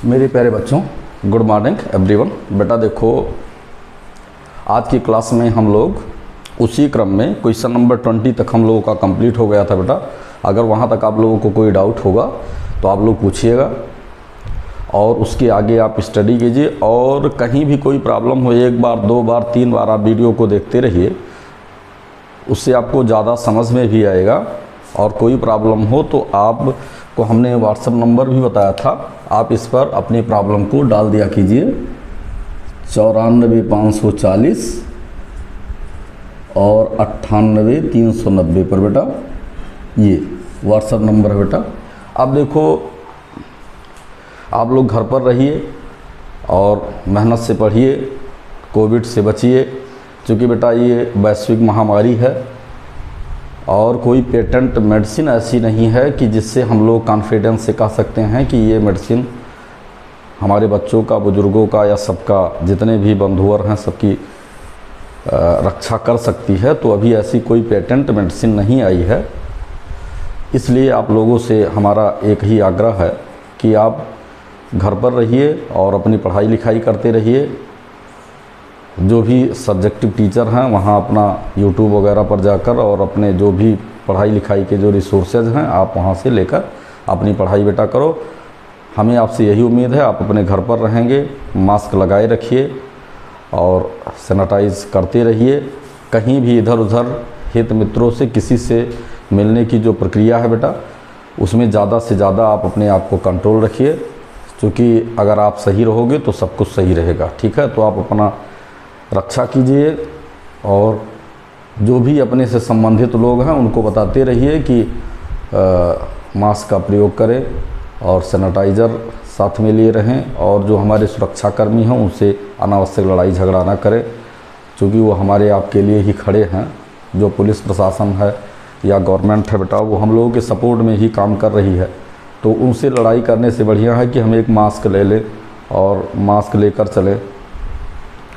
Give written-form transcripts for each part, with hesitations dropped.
मेरे प्यारे बच्चों, गुड मॉर्निंग एवरीवन। बेटा देखो, आज की क्लास में हम लोग उसी क्रम में क्वेश्चन नंबर 20 तक हम लोगों का कंप्लीट हो गया था। बेटा अगर वहाँ तक आप लोगों को कोई डाउट होगा तो आप लोग पूछिएगा और उसके आगे आप स्टडी कीजिए। और कहीं भी कोई प्रॉब्लम हो, एक बार, दो बार, तीन बार आप वीडियो को देखते रहिए, उससे आपको ज़्यादा समझ में भी आएगा। और कोई प्रॉब्लम हो तो आपको हमने व्हाट्सएप नंबर भी बताया था, आप इस पर अपनी प्रॉब्लम को डाल दिया कीजिए 94,540 और 98,390 पर। बेटा ये व्हाट्सएप नंबर है। बेटा अब देखो, आप लोग घर पर रहिए और मेहनत से पढ़िए, कोविड से बचिए, क्योंकि बेटा ये वैश्विक महामारी है और कोई पेटेंट मेडिसिन ऐसी नहीं है कि जिससे हम लोग कॉन्फिडेंस से कह सकते हैं कि ये मेडिसिन हमारे बच्चों का, बुजुर्गों का या सबका, जितने भी बंधुवर हैं, सबकी रक्षा कर सकती है। तो अभी ऐसी कोई पेटेंट मेडिसिन नहीं आई है। इसलिए आप लोगों से हमारा एक ही आग्रह है कि आप घर पर रहिए और अपनी पढ़ाई लिखाई करते रहिए। जो भी सब्जेक्टिव टीचर हैं वहाँ अपना यूट्यूब वगैरह पर जाकर और अपने जो भी पढ़ाई लिखाई के जो रिसोर्सेज हैं आप वहाँ से लेकर अपनी पढ़ाई बेटा करो। हमें आपसे यही उम्मीद है, आप अपने घर पर रहेंगे, मास्क लगाए रखिए और सैनिटाइज करते रहिए। कहीं भी इधर उधर हित मित्रों से, किसी से मिलने की जो प्रक्रिया है बेटा, उसमें ज़्यादा से ज़्यादा आप अपने आप को कंट्रोल रखिए, क्योंकि अगर आप सही रहोगे तो सब कुछ सही रहेगा। ठीक है, तो आप अपना रक्षा कीजिए और जो भी अपने से संबंधित लोग हैं उनको बताते रहिए कि मास्क का प्रयोग करें और सैनिटाइज़र साथ में लिए रहें। और जो हमारे सुरक्षाकर्मी हैं उनसे अनावश्यक लड़ाई झगड़ा ना करें, क्योंकि वो हमारे आपके लिए ही खड़े हैं। जो पुलिस प्रशासन है या गवर्नमेंट है बेटा, वो हम लोगों के सपोर्ट में ही काम कर रही है। तो उनसे लड़ाई करने से बढ़िया है कि हम एक मास्क ले लें और मास्क लेकर चलें,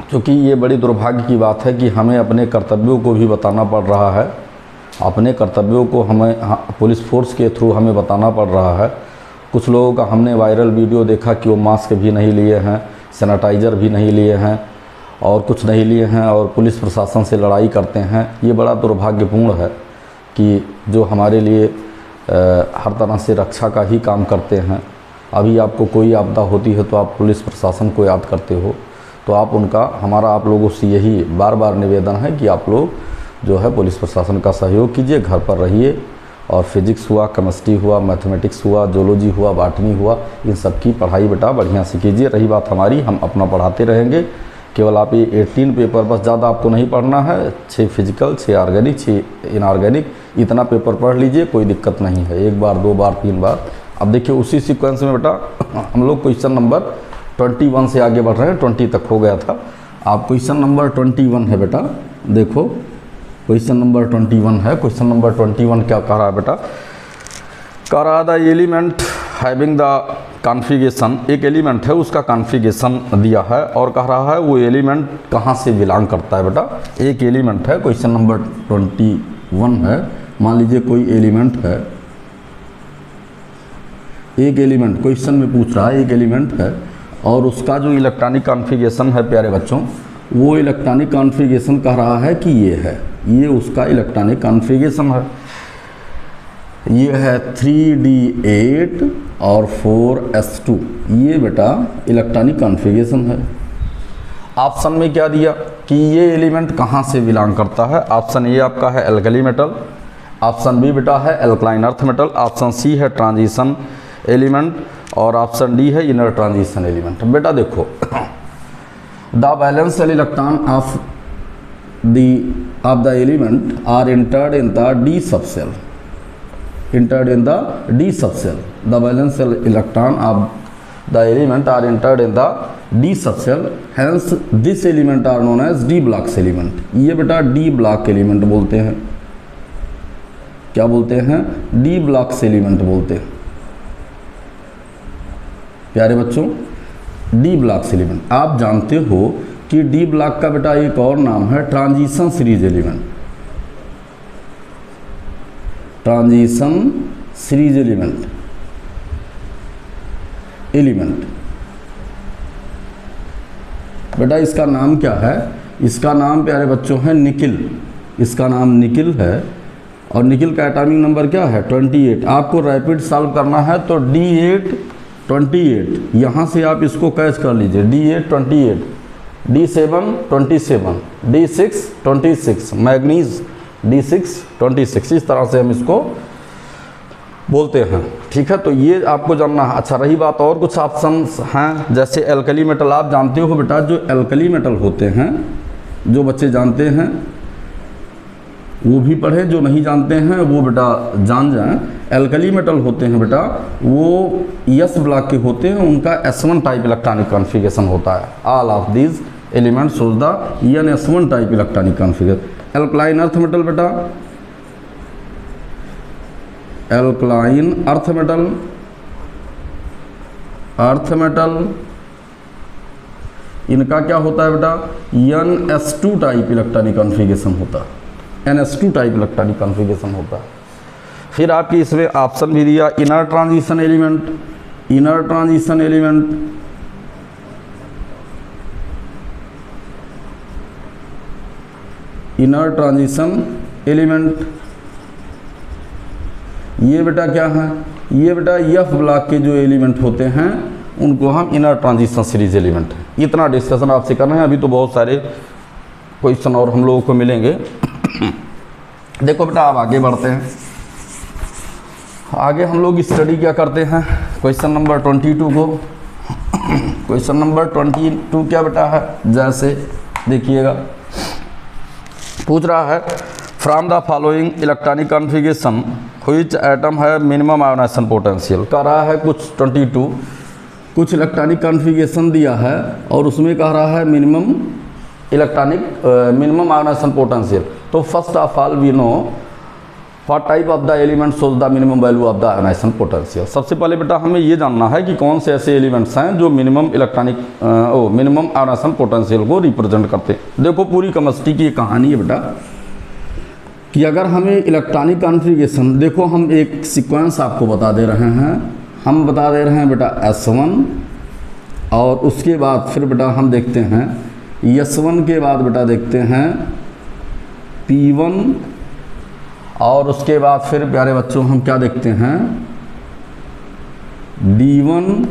क्योंकि ये बड़ी दुर्भाग्य की बात है कि हमें अपने कर्तव्यों को भी बताना पड़ रहा है। अपने कर्तव्यों को हमें पुलिस फोर्स के थ्रू हमें बताना पड़ रहा है। कुछ लोगों का हमने वायरल वीडियो देखा कि वो मास्क भी नहीं लिए हैं, सैनिटाइज़र भी नहीं लिए हैं और कुछ नहीं लिए हैं और पुलिस प्रशासन से लड़ाई करते हैं। ये बड़ा दुर्भाग्यपूर्ण है कि जो हमारे लिए हर तरह से रक्षा का ही काम करते हैं। अभी आपको कोई आपदा होती है तो आप पुलिस प्रशासन को याद करते हो, तो आप उनका, हमारा आप लोगों से यही बार बार निवेदन है कि आप लोग जो है पुलिस प्रशासन का सहयोग कीजिए, घर पर रहिए और फिजिक्स हुआ, केमिस्ट्री हुआ, मैथमेटिक्स हुआ, जोलॉजी हुआ, बॉटनी हुआ, इन सब की पढ़ाई बेटा बढ़िया से कीजिए। रही बात हमारी, हम अपना पढ़ाते रहेंगे। केवल आप ये 18 पेपर बस, ज़्यादा आपको नहीं पढ़ना है। 6 फिजिकल, 6 ऑर्गेनिक, 6 इनऑर्गेनिक, इतना पेपर पढ़ लीजिए, कोई दिक्कत नहीं है। एक बार, दो बार, तीन बार। अब देखिए उसी सीक्वेंस में बेटा हम लोग क्वेश्चन नंबर 21 से आगे बढ़ रहे हैं। 20 तक हो गया था। आप क्वेश्चन नंबर 21 है बेटा, देखो क्वेश्चन नंबर 21 है। क्वेश्चन नंबर 21 क्या कह रहा है बेटा? कह रहा है the element having the configuration, एक एलिमेंट है उसका कॉन्फ़िगरेशन दिया है और कह रहा है वो एलिमेंट कहाँ से बिलोंग करता है बेटा। एक एलिमेंट है, क्वेश्चन नंबर 21 है। मान लीजिए कोई एलिमेंट है, एक एलिमेंट क्वेश्चन में पूछ रहा है, एक एलिमेंट है और उसका जो इलेक्ट्रॉनिक कॉन्फ़िगरेशन है प्यारे बच्चों, वो इलेक्ट्रॉनिक कॉन्फ़िगरेशन कह रहा है कि ये है, ये उसका इलेक्ट्रॉनिक कॉन्फ़िगरेशन है। ये है 3d8 और 4s2, ये बेटा इलेक्ट्रॉनिक कॉन्फ़िगरेशन है। ऑप्शन में क्या दिया कि ये एलिमेंट कहाँ से बिलोंग करता है। ऑप्शन ए आपका है एल्कली मेटल, ऑप्शन बी बेटा है alkaline earth metal, option C है ट्रांजिशन एलिमेंट और ऑप्शन डी है इनर ट्रांजिशन एलिमेंट। बेटा देखो, the valential electron of the element are entered in the D subshell, entered in the d subcell. The valential electron of the element are entered in the d subcell. Hence this element are known as d blocks element. ये बेटा d block element बोलते हैं। क्या बोलते हैं? d blocks element बोलते हैं प्यारे बच्चों, d blocks element। आप जानते हो कि d block का बेटा एक और नाम है transition series element. Transition series element बेटा इसका नाम क्या है, इसका नाम प्यारे बच्चों है निकिल, इसका नाम निकिल है और निकिल का एटॉमिक नंबर क्या है 28। आपको रैपिड सॉल्व करना है तो D8 28, यहाँ से आप इसको कैच कर लीजिए, D8 28, D7 27, D6 26, manganese D6 26, इस तरह से हम इसको बोलते हैं। ठीक है, तो ये आपको जानना है। अच्छा रही बात और कुछ ऑप्शंस हैं, जैसे एल्कली मेटल, आप जानते हो बेटा जो एल्कली मेटल होते हैं, जो बच्चे जानते हैं वो भी पढ़ें, जो नहीं जानते हैं वो बेटा जान जाएं। एल्कली मेटल होते हैं बेटा वो S ब्लॉक के होते हैं, उनका S1 टाइप इलेक्ट्रॉनिक कॉन्फ़िगरेशन होता है। All of these elements shows the NS1 type electronic configuration. Alkaline earth metal बेटा, alkaline earth metal, earth metal इनका क्या होता है बेटा NS2 टाइप इलेक्ट्रॉनिक कॉन्फ़िगरेशन होता है, NS2 टाइप इलेक्ट्रॉनिक कॉन्फ़िगरेशन होता है। फिर आपकी इसमें ऑप्शन भी दिया inner transition element, inner transition element, inner transition element, ये बेटा क्या है, ये बेटा F ब्लॉक के जो एलिमेंट होते हैं उनको हम इनर ट्रांजिशन सीरीज एलिमेंट है। इतना डिस्कशन आपसे करना है, अभी तो बहुत सारे क्वेश्चन और हम लोगों को मिलेंगे। देखो बेटा आप आगे बढ़ते हैं, आगे हम लोग स्टडी क्या करते हैं, क्वेश्चन नंबर 22 को। क्वेश्चन नंबर 22 क्या बेटा है, जैसे देखिएगा पूछ रहा है from the following electronic configuration which atom है मिनिमम आयोनाइजेशन पोटेंशियल। कह रहा है कुछ 22 कुछ इलेक्ट्रॉनिक कॉन्फ़िगरेशन दिया है और उसमें कह रहा है minimum electronic minimum ionization potential. तो first of all we know what type of the element shows the minimum value of the ionization potential. सबसे पहले बेटा हमें ये जानना है कि कौन से ऐसे एलिमेंट्स हैं जो minimum electronic minimum ionization potential को रिप्रेजेंट करते हैं। देखो पूरी केमिस्ट्री की कहानी है बेटा कि अगर हमें इलेक्ट्रॉनिक कॉन्फ़िगरेशन, देखो हम एक सीक्वेंस आपको बता दे रहे हैं, हम बता दे रहे हैं बेटा S1 और उसके बाद फिर बेटा हम देखते हैं S1 के बाद बेटा देखते हैं P1 और उसके बाद फिर प्यारे बच्चों हम क्या देखते हैं D1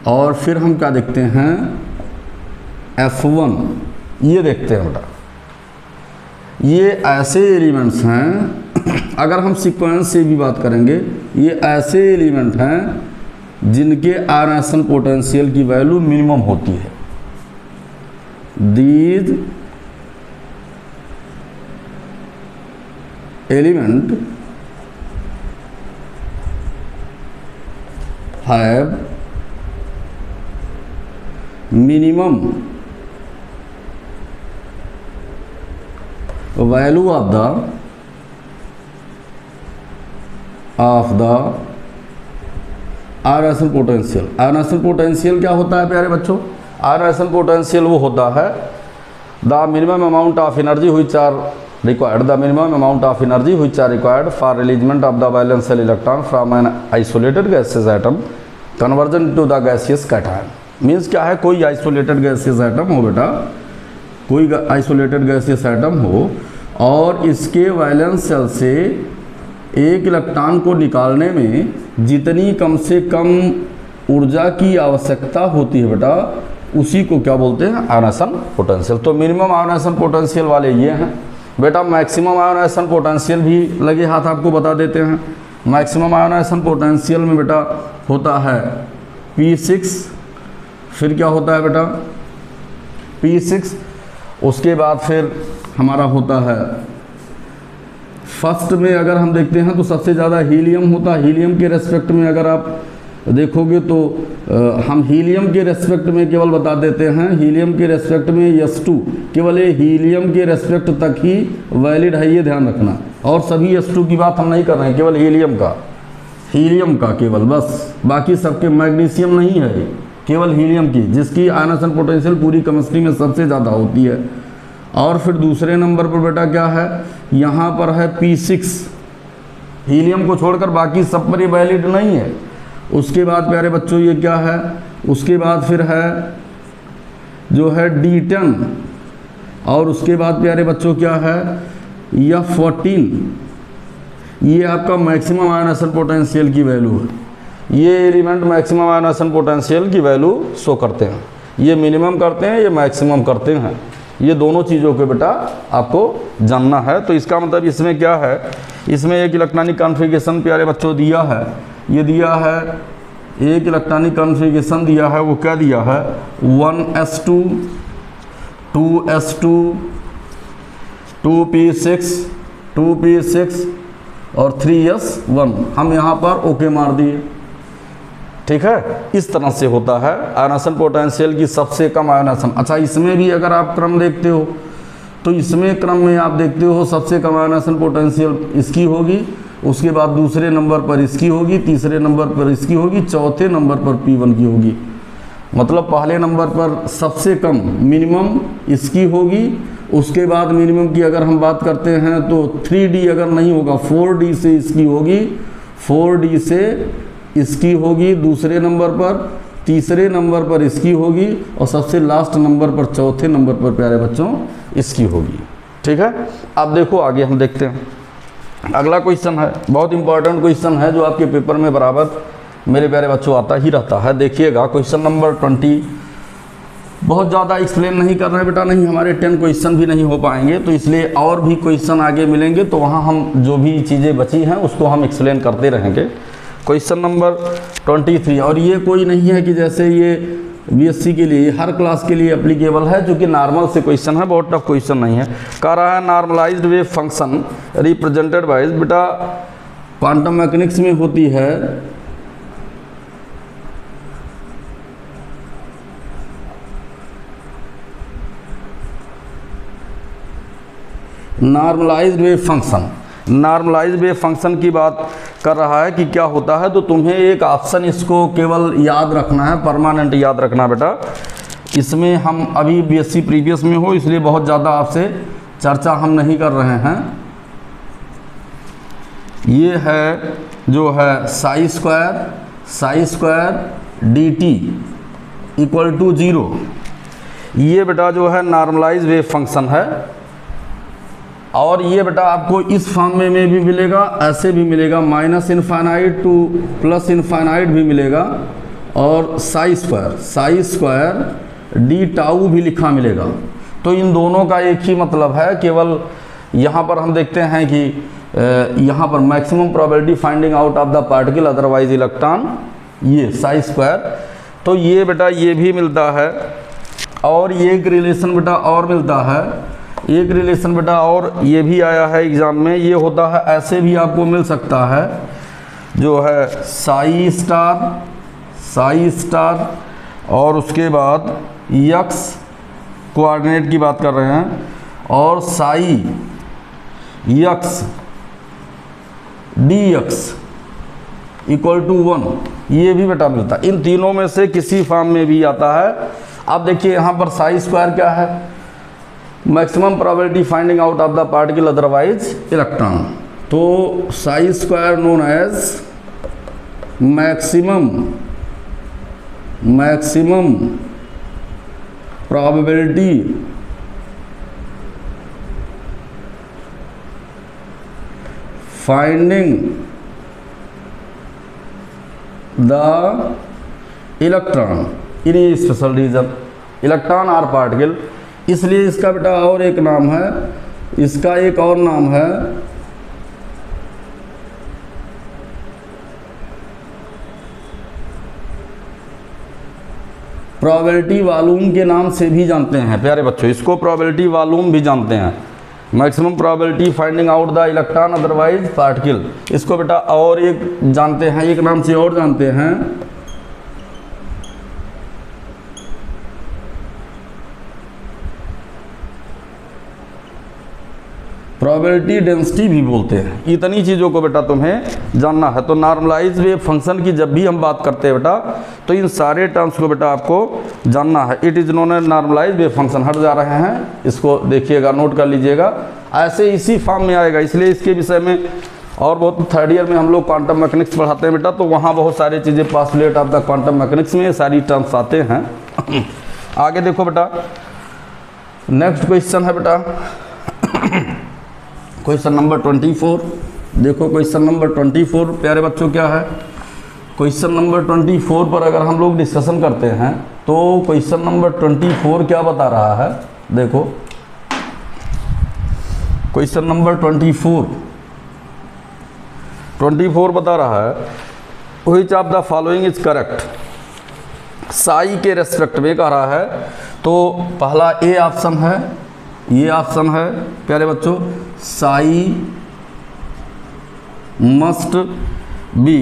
और फिर हम क्या देखते हैं F1। ये देखते हैं बेटा, ये ऐसे एलिमेंट्स हैं, अगर हम सीक्वेंस से भी बात करेंगे, ये ऐसे एलिमेंट हैं जिनके आयोनाइजेशन पोटेंशियल की वैल्यू मिनिमम होती है। These element have minimum value of the ionization potential. Ionization potential क्या होता है प्यारे बच्चों, आयोनाइजेशन पोटेंशियल वो होता है the minimum amount of energy which are required, the minimum amount of energy which are required for releasement of the valence shell electron from an isolated gaseous atom conversion to the gaseous cation. Means क्या है, कोई isolated gaseous atom हो बेटा, कोई isolated gaseous atom हो और इसके valence shell से एक इलेक्ट्रॉन को निकालने में जितनी कम से कम ऊर्जा की आवश्यकता होती है बेटा, उसी को क्या बोलते हैं आयोनाइजेशन पोटेंशियल। तो मिनिमम आयोनाइजेशन पोटेंशियल वाले ये हैं बेटा। मैक्सिमम आयोनाइजेशन पोटेंशियल भी लगे हाथ आपको बता देते हैं। मैक्सिमम आयोनाइजेशन पोटेंशियल में बेटा होता है P6, फिर क्या होता है बेटा P6, उसके बाद फिर हमारा होता है फर्स्ट में अगर हम देखते हैं तो सबसे ज़्यादा हीलियम होता है। हीलियम के रेस्पेक्ट में अगर आप देखोगे तो हम हीलियम के रेस्पेक्ट में केवल बता देते हैं, हीलियम के रेस्पेक्ट में S2 केवल ये हीलियम के रेस्पेक्ट तक ही वैलिड है, ये ध्यान रखना। और सभी S2 की बात हम नहीं कर रहे हैं, केवल हीलियम का केवल बस, बाकी सबके मैग्नीशियम नहीं है, केवल हीलियम की, जिसकी आयोनाइजेशन पोटेंशियल पूरी केमिस्ट्री में सबसे ज़्यादा होती है। और फिर दूसरे नंबर पर बेटा क्या है, यहाँ पर है P6, हीलियम को छोड़कर बाकी सब पर ये वैलिड नहीं है। उसके बाद प्यारे बच्चों ये क्या है, उसके बाद फिर है जो है D10 और उसके बाद प्यारे बच्चों क्या है F14, ये आपका मैक्सिमम आयनेशन पोटेंशियल की वैल्यू है। ये एलिमेंट मैक्सिमम आयनेशन पोटेंशियल की वैल्यू शो करते हैं, ये मिनिमम करते हैं, ये मैक्सिमम करते हैं। ये दोनों चीज़ों के बेटा आपको जानना है। तो इसका मतलब इसमें क्या है, इसमें एक इलेक्ट्रॉनिक कॉन्फ़िगरेशन प्यारे बच्चों दिया है, ये दिया है एक इलेक्ट्रॉनिक कॉन्फ़िगरेशन दिया है। वो क्या दिया है 1s2 2s2 2p6 2p6 और 3s1। हम यहाँ पर ओके मार दिए, ठीक है। इस तरह से होता है आयनेशन पोटेंशियल की सबसे कम आयनेशन। अच्छा, इसमें भी अगर आप क्रम देखते हो तो इसमें क्रम में आप देखते हो सबसे कम आयनेशन पोटेंशियल इसकी होगी, उसके बाद दूसरे नंबर पर इसकी होगी, तीसरे नंबर पर इसकी होगी, चौथे नंबर पर P1 की होगी। मतलब पहले नंबर पर सबसे कम मिनिमम इसकी होगी, उसके बाद मिनिमम की अगर हम बात करते हैं तो 3D अगर नहीं होगा 4D से इसकी होगी, 4D से इसकी होगी दूसरे नंबर पर, तीसरे नंबर पर इसकी होगी और सबसे लास्ट नंबर पर चौथे नंबर पर प्यारे बच्चों इसकी होगी, ठीक है। अब देखो आगे हम देखते हैं। अगला क्वेश्चन है, बहुत इंपॉर्टेंट क्वेश्चन है जो आपके पेपर में बराबर मेरे प्यारे बच्चों आता ही रहता है। देखिएगा क्वेश्चन नंबर 20। बहुत ज़्यादा एक्सप्लेन नहीं कर रहे हैं बेटा, नहीं हमारे 10 क्वेश्चन भी नहीं हो पाएंगे, तो इसलिए और भी क्वेश्चन आगे मिलेंगे, तो वहाँ हम जो भी चीज़ें बची हैं उसको हम एक्सप्लेन करते रहेंगे। क्वेश्चन नंबर 23, और ये कोई नहीं है कि जैसे ये बीएससी के लिए, हर क्लास के लिए एप्लीकेबल है, जो कि नॉर्मल से क्वेश्चन है, बहुत टफ क्वेश्चन नहीं है। कह रहा है normalised wave function represented by, बेटा क्वांटम मैकेनिक्स में होती है normalised wave function. Normalised wave function की बात कर रहा है कि क्या होता है, तो तुम्हें एक ऑप्शन इसको केवल याद रखना है, परमानेंट याद रखना बेटा। इसमें हम अभी बीएससी प्रीवियस में हो इसलिए बहुत ज़्यादा आपसे चर्चा हम नहीं कर रहे हैं। ये है जो है psi square dt equal to 0। ये बेटा जो है नॉर्मलाइज्ड वेव फंक्शन है, और ये बेटा आपको इस फॉर्म में भी मिलेगा, ऐसे भी मिलेगा, minus infinite two plus infinite भी मिलेगा, और साई स्क्वायर डी टाउ भी लिखा मिलेगा। तो इन दोनों का एक ही मतलब है, केवल यहाँ पर हम देखते हैं कि यहाँ पर maximum probability finding out of the particle otherwise electron, ये साई स्क्वायर। तो ये बेटा ये भी मिलता है, और ये एक रिलेशन बेटा और मिलता है, एक रिलेशन बेटा और ये भी आया है एग्ज़ाम में, ये होता है ऐसे भी आपको मिल सकता है, जो है साई स्टार और उसके बाद यक्स कोऑर्डिनेट की बात कर रहे हैं, और साई यक्स डी एक्स इक्वल टू 1, ये भी बेटा मिलता है। इन तीनों में से किसी फॉर्म में भी आता है। अब देखिए यहाँ पर साई स्क्वायर क्या है, maximum probability finding out of the particle otherwise electron. तो psi square known as maximum probability finding the electron in special region, electron और पार्टिकल। इसलिए इसका बेटा और एक नाम है, इसका एक और नाम है प्रोबेबिलिटी वॉल्यूम के नाम से भी जानते हैं प्यारे बच्चों, इसको प्रोबेबिलिटी वॉल्यूम भी जानते हैं। Maximum probability finding out the electron otherwise particle, इसको बेटा और एक जानते हैं, एक नाम से और जानते हैं प्रोबेबिलिटी डेंसिटी भी बोलते हैं। इतनी चीज़ों को बेटा तुम्हें जानना है। तो नॉर्मलाइज वेव फंक्शन की जब भी हम बात करते हैं बेटा, तो इन सारे टर्म्स को बेटा आपको जानना है। It is known as normalise wave function. हट जा रहे हैं, इसको देखिएगा, नोट कर लीजिएगा, ऐसे इसी फॉर्म में आएगा। इसलिए इसके विषय में और बहुत थर्ड ईयर में हम लोग क्वांटम मैकेनिक्स पढ़ाते हैं बेटा, तो वहाँ बहुत सारी चीज़ें postulate of the quantum mechanics में सारी टर्म्स आते हैं। आगे देखो बेटा, नेक्स्ट क्वेश्चन है बेटा क्वेश्चन नंबर 24। देखो क्वेश्चन नंबर 24 प्यारे बच्चों क्या है। क्वेश्चन नंबर 24 पर अगर हम लोग डिस्कशन करते हैं तो क्वेश्चन नंबर 24 क्या बता रहा है। देखो क्वेश्चन नंबर 24 बता रहा है which of the following is correct. Sai के रेस्पेक्ट में कह रहा है, तो पहला ए ऑप्शन है, ये ऑप्शन है प्यारे बच्चों, साई मस्ट बी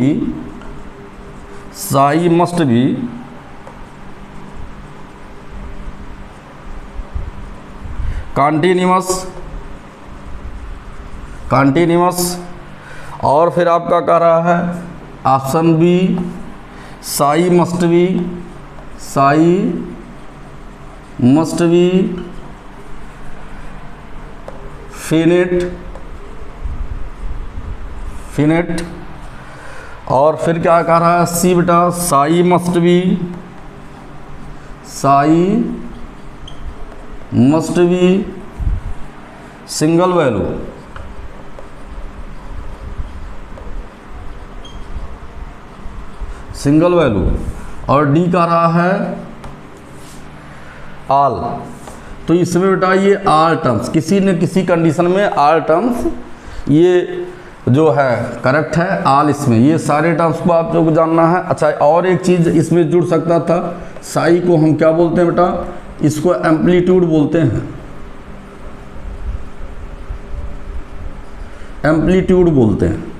कॉन्टिन्यूअस। और फिर आपका कह रहा है option B, psi must be finite. और फिर क्या कह रहा है सी बेटा, psi must be single value. और डी कह रहा है ऑल। तो इसमें बेटा ये ऑल टर्म्स, किसी न किसी कंडीशन में ऑल टर्म्स ये जो है करेक्ट है। ऑल इसमें ये सारे टर्म्स को आप लोग को जानना है। अच्छा, और एक चीज़ इसमें जुड़ सकता था, साई को हम क्या बोलते हैं बेटा, इसको एम्पलीट्यूड बोलते हैं, एम्पलीट्यूड बोलते हैं।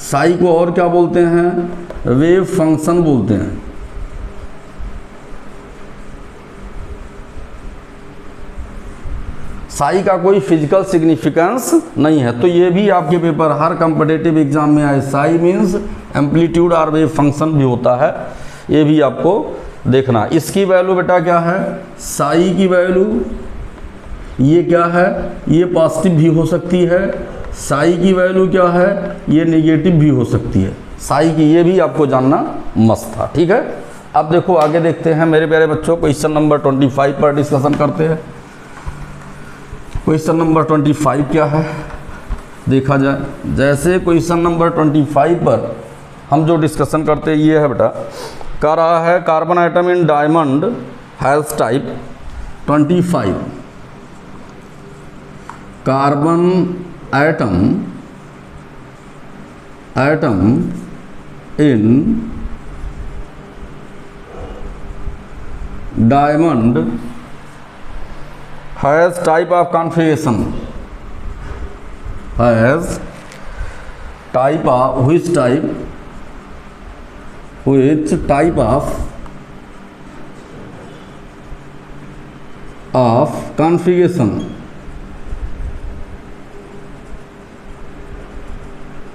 साई को और क्या बोलते हैं, वेव फंक्शन बोलते हैं। साई का कोई फिजिकल सिग्निफिकेंस नहीं है। तो ये भी आपके पेपर हर कॉम्पिटिटिव एग्जाम में आए, साई मीन्स एम्पलीट्यूड और वेव फंक्शन भी होता है, ये भी आपको देखना। इसकी वैल्यू बेटा क्या है, साई की वैल्यू ये क्या है, ये पॉजिटिव भी हो सकती है। साई की वैल्यू क्या है, ये नेगेटिव भी हो सकती है। साई की ये भी आपको जानना मस्त था, ठीक है। अब देखो आगे देखते हैं मेरे प्यारे बच्चों, क्वेश्चन नंबर 25 पर डिस्कशन करते हैं। क्वेश्चन नंबर 25 क्या है देखा जाए। जैसे क्वेश्चन नंबर 25 पर हम जो डिस्कशन करते हैं ये है बेटा, कह रहा है carbon atom in diamond has type 25। Carbon atom in diamond has type of configuration, has type of which type of configuration,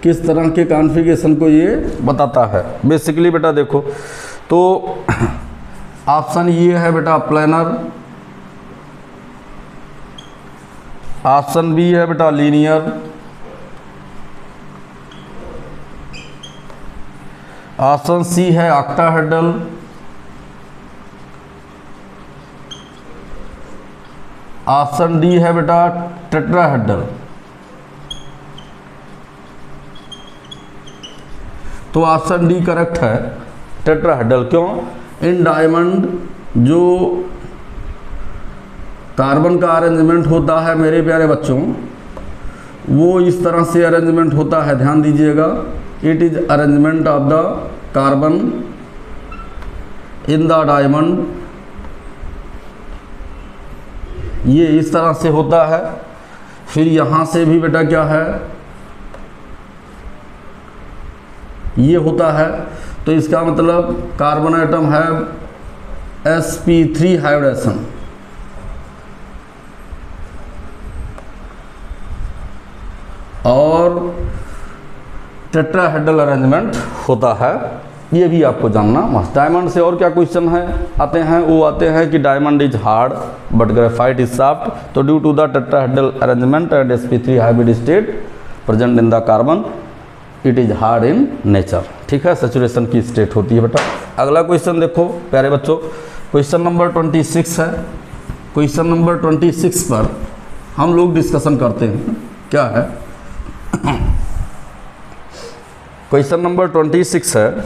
किस तरह के कॉन्फ़िगरेशन को ये बताता है। बेसिकली बेटा देखो, तो ऑप्शन ये है बेटा प्लेनर, ऑप्शन बी है बेटा लीनियर, ऑप्शन सी है ऑक्टाहेड्रल, ऑप्शन डी है बेटा टेट्राहेड्रल। तो ऑप्शन डी करेक्ट है, टेट्राहेड्रल। क्यों, इन डायमंड जो कार्बन का अरेंजमेंट होता है मेरे प्यारे बच्चों, वो इस तरह से अरेंजमेंट होता है, ध्यान दीजिएगा। It is arrangement of the carbon in the diamond, ये इस तरह से होता है। फिर यहाँ से भी बेटा क्या है, ये होता है। तो इसका मतलब कार्बन आइटम है sp3 हाइब्रिडेशन, और टेट्राहेड्रल अरेंजमेंट होता है, ये भी आपको जानना मस्त। डायमंड से और क्या क्वेश्चन है आते हैं, वो आते हैं कि diamond is hard but graphite is soft. तो due to the tetrahedral arrangement and sp3 hybrid state present in the carbon, it is hard in nature. ठीक है, सैचुरेशन की स्टेट होती है बेटा। अगला क्वेश्चन देखो प्यारे बच्चों, क्वेश्चन नंबर 26 है। क्वेश्चन नंबर 26 पर हम लोग डिस्कशन करते हैं। क्या है क्वेश्चन नंबर 26 है,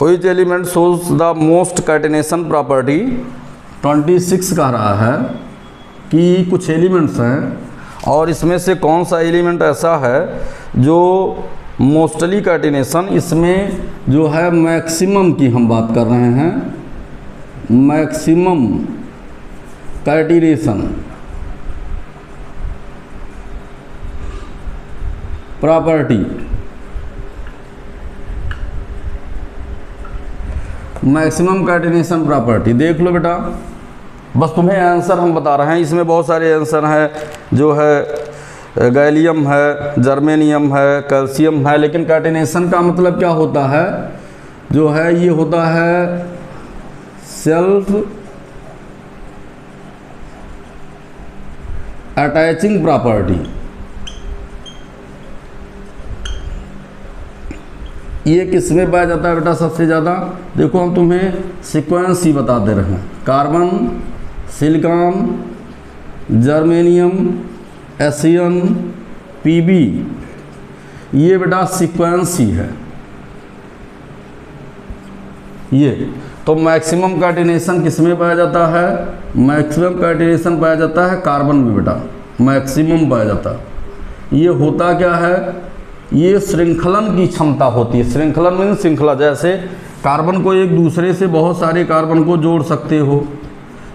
which element shows the most catenation property. 26 कह रहा है कि कुछ एलिमेंट्स हैं और इसमें से कौन सा एलिमेंट ऐसा है जो मोस्टली कैटिनेशन, इसमें जो है मैक्सिमम की हम बात कर रहे हैं, maximum catenation property, maximum catenation property. देख लो बेटा, बस तुम्हें आंसर हम बता रहे हैं। इसमें बहुत सारे आंसर हैं, जो है गैलियम है, जर्मेनियम है, कैल्शियम है, लेकिन कैटिनेशन का मतलब क्या होता है, जो है ये होता है सेल्फ अटैचिंग प्रॉपर्टी। ये किस में पाया जाता है बेटा सबसे ज़्यादा? देखो हम तुम्हें सीक्वेंस ही बता दे रहे हैं, carbon, silicon, germanium, Asian, PB, ये बेटा सीक्वेंस ही है ये। तो मैक्सिमम कैटिनेशन किस में पाया जाता है? मैक्सिमम कैटिनेशन पाया जाता है कार्बन में बेटा, मैक्सिमम पाया जाता है। ये होता क्या है, ये श्रृंखलन की क्षमता होती है। श्रृंखलन मीन श्रृंखला, जैसे कार्बन को एक दूसरे से बहुत सारे कार्बन को जोड़ सकते हो,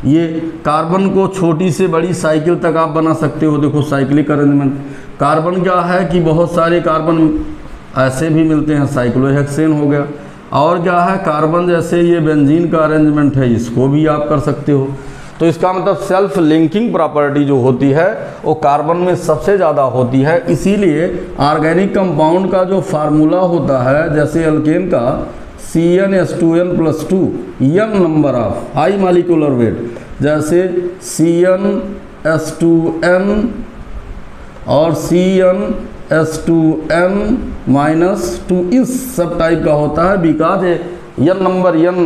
ये कार्बन को छोटी से बड़ी साइकिल तक आप बना सकते हो। देखो साइक्लिक अरेंजमेंट, कार्बन क्या है कि बहुत सारे कार्बन ऐसे भी मिलते हैं, साइक्लोहेक्सेन हो गया। और क्या है, कार्बन जैसे ये बेंजीन का अरेंजमेंट है, इसको भी आप कर सकते हो। तो इसका मतलब सेल्फ लिंकिंग प्रॉपर्टी जो होती है वो कार्बन में सबसे ज़्यादा होती है। इसीलिए ऑर्गेनिक कंपाउंड का जो फार्मूला होता है, जैसे अल्केन का CnH2n+2, n number of high molecular weight, जैसे CnH2n और CnH2n-2, इस सब टाइप का होता है। Because n number, n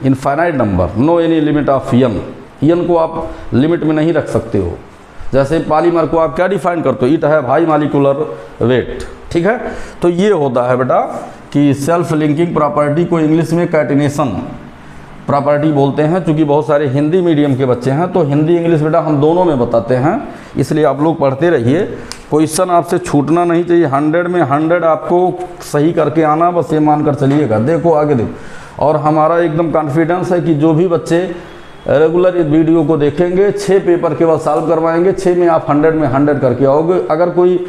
infinite number, no any limit of n को आप लिमिट में नहीं रख सकते हो। जैसे पॉलीमर को आप क्या डिफाइन करते हो, इट है हाई मॉलिक्यूलर वेट, ठीक है। तो ये होता है बेटा कि सेल्फ लिंकिंग प्रॉपर्टी को इंग्लिश में कैटिनेशन प्रॉपर्टी बोलते हैं। चूँकि बहुत सारे हिंदी मीडियम के बच्चे हैं तो हिंदी इंग्लिश बेटा हम दोनों में बताते हैं, इसलिए आप लोग पढ़ते रहिए। क्वेश्चन आपसे छूटना नहीं चाहिए, 100 में 100 आपको सही करके आना, बस ये मानकर चलिएगा। देखो आगे देखो, और हमारा एकदम कॉन्फिडेंस है कि जो भी बच्चे रेगुलर इस वीडियो को देखेंगे, 6 पेपर केवल सॉल्व करवाएंगे, 6 में आप 100 में 100 करके आओगे। अगर कोई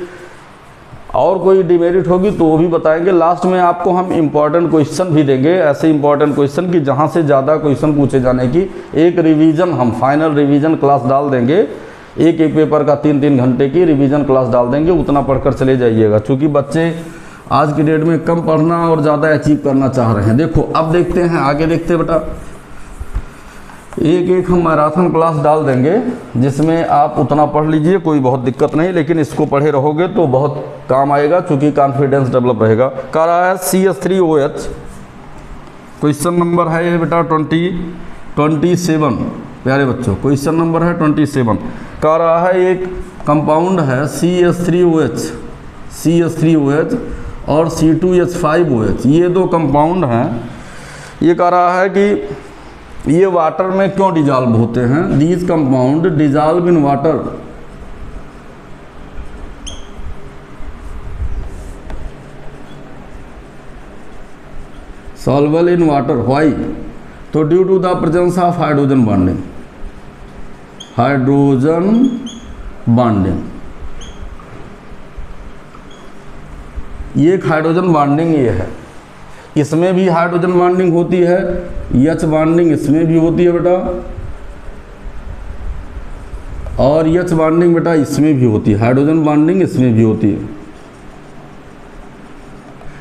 और कोई डिमेरिट होगी तो वो भी बताएंगे। लास्ट में आपको हम इम्पॉर्टेंट क्वेश्चन भी देंगे, ऐसे इम्पॉर्टेंट क्वेश्चन कि जहाँ से ज़्यादा क्वेश्चन पूछे जाने की एक रिवीजन, हम फाइनल रिवीजन क्लास डाल देंगे। एक पेपर का 3-3 घंटे की रिवीजन क्लास डाल देंगे, उतना पढ़कर चले जाइएगा। चूँकि बच्चे आज की डेट में कम पढ़ना और ज़्यादा अचीव करना चाह रहे हैं। देखो अब देखते हैं, आगे देखते हैं बेटा, एक हम मैराथन क्लास डाल देंगे जिसमें आप उतना पढ़ लीजिए, कोई बहुत दिक्कत नहीं, लेकिन इसको पढ़े रहोगे तो बहुत काम आएगा, क्योंकि कॉन्फिडेंस डेवलप रहेगा। कह रहा है CH3OH, क्वेश्चन नंबर है ये बेटा 27। प्यारे बच्चों क्वेश्चन नंबर है 27। कह रहा है एक कंपाउंड है CH3OH और C2H5OH, ये दो कंपाउंड हैं। ये कह रहा है कि ये वाटर में क्यों डिजॉल्व होते हैं। These compound dissolve in water soluble in water, why? तो due to the presence of hydrogen bonding, hydrogen bonding, ये एक हाइड्रोजन बॉन्डिंग ये है। इसमें भी हाइड्रोजन बॉन्डिंग होती है, H बॉन्डिंग इसमें भी होती है बेटा, और H बॉन्डिंग बेटा इसमें भी होती है, हाइड्रोजन बॉन्डिंग इसमें भी होती है।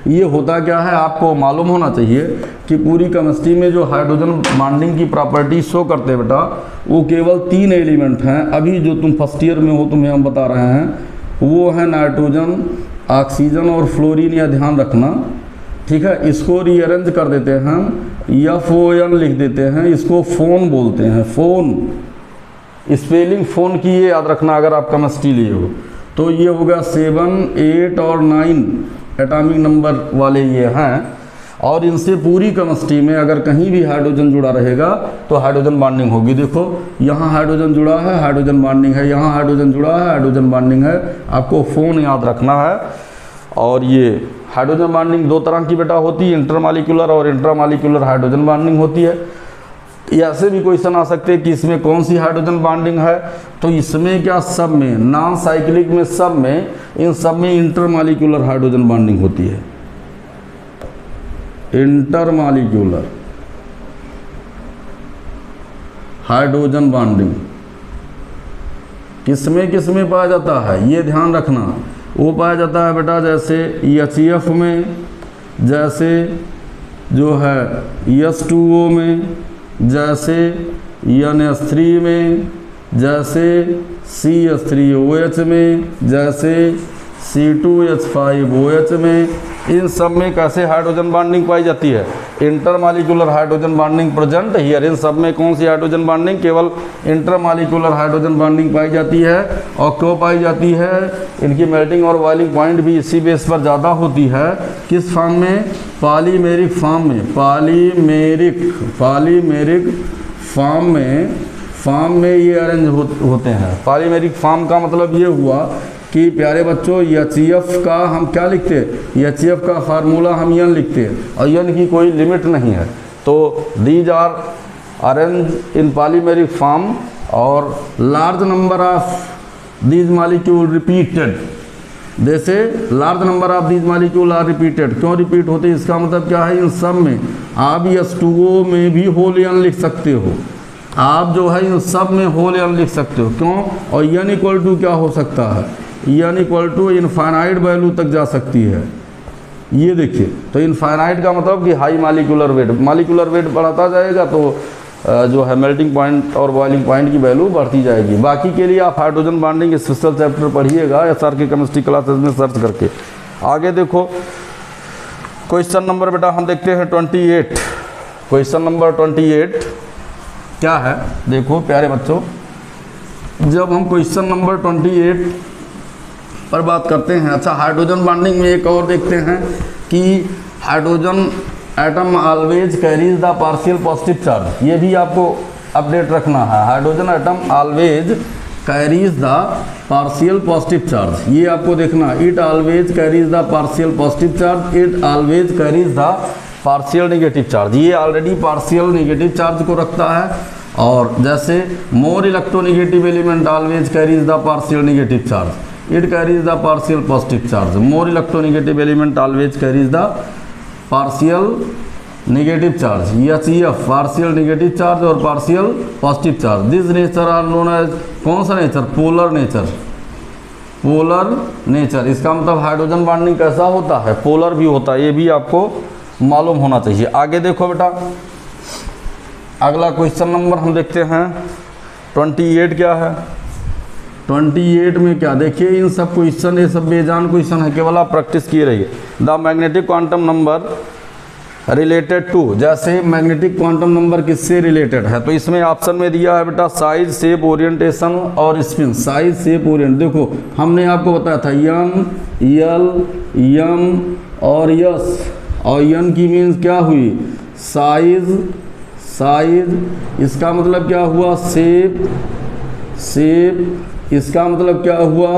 ये होता क्या है आपको मालूम होना चाहिए कि पूरी केमिस्ट्री में जो हाइड्रोजन बॉन्डिंग की प्रॉपर्टी शो करते हैं बेटा, वो केवल 3 एलिमेंट हैं। अभी जो तुम फर्स्ट ईयर में हो तुम्हें हम बता रहे हैं, वो है नाइट्रोजन, ऑक्सीजन और फ्लोरीन। या ध्यान रखना ठीक है, इसको रीअरेंज कर देते हैं हम, FON लिख देते हैं, इसको फ़ोन बोलते हैं, फ़ोन। स्पेलिंग फ़ोन की ये याद रखना अगर आप केमिस्ट्री लिए हो। तो ये हो गया 7, 8 और 9 एटॉमिक नंबर वाले ये हैं, और इनसे पूरी केमिस्ट्री में अगर कहीं भी हाइड्रोजन जुड़ा रहेगा तो हाइड्रोजन बॉन्डिंग होगी। देखो यहाँ हाइड्रोजन जुड़ा है, हाइड्रोजन बॉन्डिंग है, यहाँ हाइड्रोजन जुड़ा है, हाइड्रोजन बॉन्डिंग है। आपको फ़ोन याद रखना है। और ये हाइड्रोजन बॉन्डिंग दो तरह की बेटा होती है, इंटरमॉलिक्यूलर और इंट्रामॉलिक्यूलर हाइड्रोजन बॉन्डिंग होती है। ऐसे भी क्वेश्चन आ सकते हैं कि इसमें कौन सी हाइड्रोजन बॉन्डिंग है, तो इसमें क्या सब में, नॉन साइक्लिक में सब में, इन सब में इंटरमॉलिक्यूलर हाइड्रोजन बॉन्डिंग होती है। इंटरमॉलिक्यूलर हाइड्रोजन बॉन्डिंग किसमें पाया जाता है, ये ध्यान रखना। वो पाया जाता है बेटा जैसे HF में, जैसे जो है H2O में, जैसे NH3 में, जैसे CH3OH में, जैसे C2H5OH में। इन सब में कैसे हाइड्रोजन बॉन्डिंग पाई जाती है, intermolecular hydrogen bonding present here. इन सब में कौन सी हाइड्रोजन बॉन्डिंग, केवल इंटरमॉलिक्यूलर हाइड्रोजन बॉन्डिंग पाई जाती है। और क्यों पाई जाती है, इनकी मेल्टिंग और बॉइलिंग पॉइंट भी इसी बेस पर ज़्यादा होती है। किस फॉर्म में, पॉलीमेरिक फॉर्म में, पॉलीमेरिक फॉर्म में ये अरेंज होते हैं। पॉलीमेरिक फॉर्म का मतलब ये हुआ कि प्यारे बच्चों HF का हम क्या लिखते हैं, HF का फार्मूला हम N लिखते हैं, और N की कोई लिमिट नहीं है। तो these are arrange in polymeric form, और large number of these molecule repeated, जैसे large number of these molecule are repeated. क्यों रिपीट होते हैं, इसका मतलब क्या है, इन सब में आप H2O में भी होल N लिख सकते हो। आप जो है इन सब में होल N लिख सकते हो। क्यों, और N इक्वल टू क्या हो सकता है, N equal to infinite value तक जा सकती है। ये देखिए, तो इनफाइनाइट का मतलब कि हाई मॉलिक्यूलर वेट बढ़ाता जाएगा तो जो है मेल्टिंग पॉइंट और बॉइलिंग पॉइंट की वैल्यू बढ़ती जाएगी। बाकी के लिए आप हाइड्रोजन बॉन्डिंग स्पेशल चैप्टर पढ़िएगा SR के केमिस्ट्री क्लासेस में सर्च करके। आगे देखो क्वेश्चन नंबर बेटा हम देखते हैं 28। क्वेश्चन नंबर 28 क्या है, देखो प्यारे बच्चों, जब हम क्वेश्चन नंबर 28 पर बात करते हैं, अच्छा हाइड्रोजन बॉन्डिंग में एक और देखते हैं कि hydrogen atom always carries the partial positive charge. ये भी आपको अपडेट रखना है, hydrogen atom always carries the partial positive charge. ये आपको देखना, it always carries the partial positive charge, it always carries the partial negative charge. ये already partial negative charge को रखता है। और जैसे more electronegative element always carries the partial negative charge, it carries the partial positive charge. More electronegative element always carries the partial negative charge. HEF partial negative charge और partial positive charge. This nature are known as, कौन सा nature, polar nature. Polar nature इसका मतलब hydrogen bonding कैसा होता है, polar भी होता है। ये भी आपको मालूम होना चाहिए। आगे देखो बेटा, अगला क्वेश्चन नंबर हम देखते हैं 28 क्या है। 28 में क्या, देखिए इन सब क्वेश्चन, ये सब बेजान क्वेश्चन है, केवल आप प्रैक्टिस किए रहिए। The magnetic quantum number related to, जैसे मैग्नेटिक क्वांटम नंबर किससे रिलेटेड है, तो इसमें ऑप्शन में दिया है बेटा साइज, शेप, ओरिएंटेशन और स्पिन। साइज, शेप, ओरिएंट, देखो हमने आपको बताया था N, L, M और S, और N की मीन्स क्या हुई, साइज, इसका मतलब क्या हुआ, शेप, इसका मतलब क्या हुआ,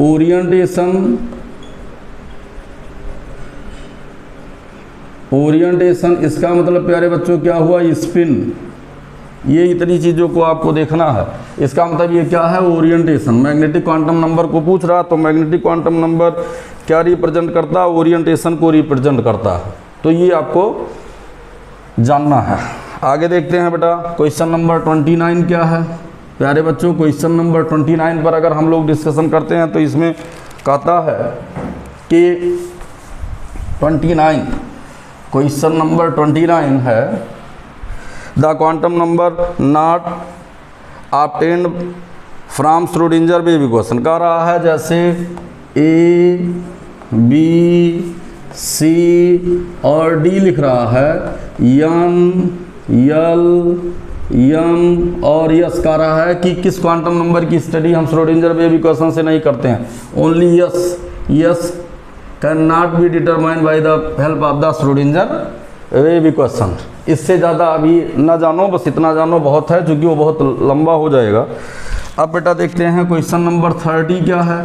ओरिएंटेशन, इसका मतलब प्यारे बच्चों क्या हुआ, स्पिन। ये इतनी चीज़ों को आपको देखना है। इसका मतलब ये क्या है, ओरिएंटेशन। मैग्नेटिक क्वांटम नंबर को पूछ रहा, तो मैग्नेटिक क्वांटम नंबर क्या रिप्रेजेंट करता है, ओरिएंटेशन को रिप्रेजेंट करता है। तो ये आपको जानना है। आगे देखते हैं बेटा, क्वेश्चन नंबर 29 क्या है प्यारे बच्चों। क्वेश्चन नंबर 29 पर अगर हम लोग डिस्कशन करते हैं तो इसमें कहता है कि 29, क्वेश्चन नंबर 29 है, the quantum number not obtained from Schrodinger wave equation. कह रहा है जैसे A, B, सी और डी लिख रहा है, एन, यल, एम और यस कह रहा है कि किस क्वांटम नंबर की स्टडी हम श्रोडिंगर वेव इक्वेशन से नहीं करते हैं। Only yes, yes can not be determined by the help of the Schrodinger wave equation. इससे ज़्यादा अभी ना जानो, बस इतना जानो बहुत है, क्योंकि वो बहुत लंबा हो जाएगा। अब बेटा देखते हैं क्वेश्चन नंबर 30 क्या है।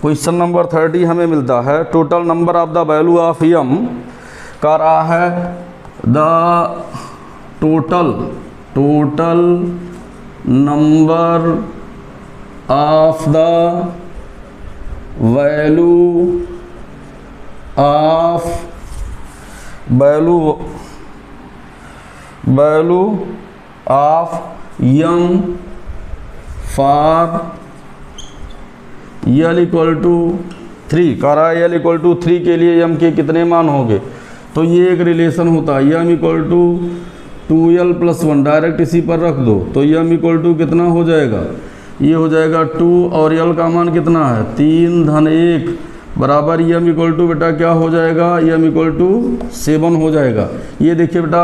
क्वेश्चन नंबर 30 हमें मिलता है total number of the value of M का रहा है the total number of the value of M for L equal to 3 कह रहा है। यल इक्वल टू 3 के लिए एम के कितने मान होंगे, तो ये एक रिलेशन होता है, M equal to 2l + 1 direct इसी पर रख दो, तो एम इक्वल टू कितना हो जाएगा, ये हो जाएगा 2 और यल का मान कितना है 3 धन 1 बराबर एम इक्वल टू बेटा क्या हो जाएगा, एम इक्वल टू 7 हो जाएगा। ये देखिए बेटा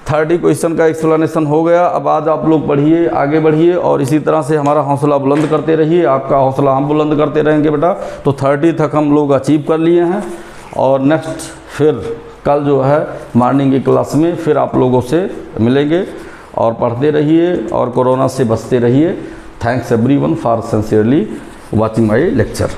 30 क्वेश्चन का एक्सप्लेनेशन हो गया। अब आज आप लोग पढ़िए, आगे बढ़िए और इसी तरह से हमारा हौसला बुलंद करते रहिए, आपका हौसला हम बुलंद करते रहेंगे बेटा। तो 30 तक हम लोग अचीव कर लिए हैं और नेक्स्ट फिर कल जो है मॉर्निंग की क्लास में फिर आप लोगों से मिलेंगे और पढ़ते रहिए और कोरोना से बचते रहिए। Thanks everyone for sincerely watching my lecture.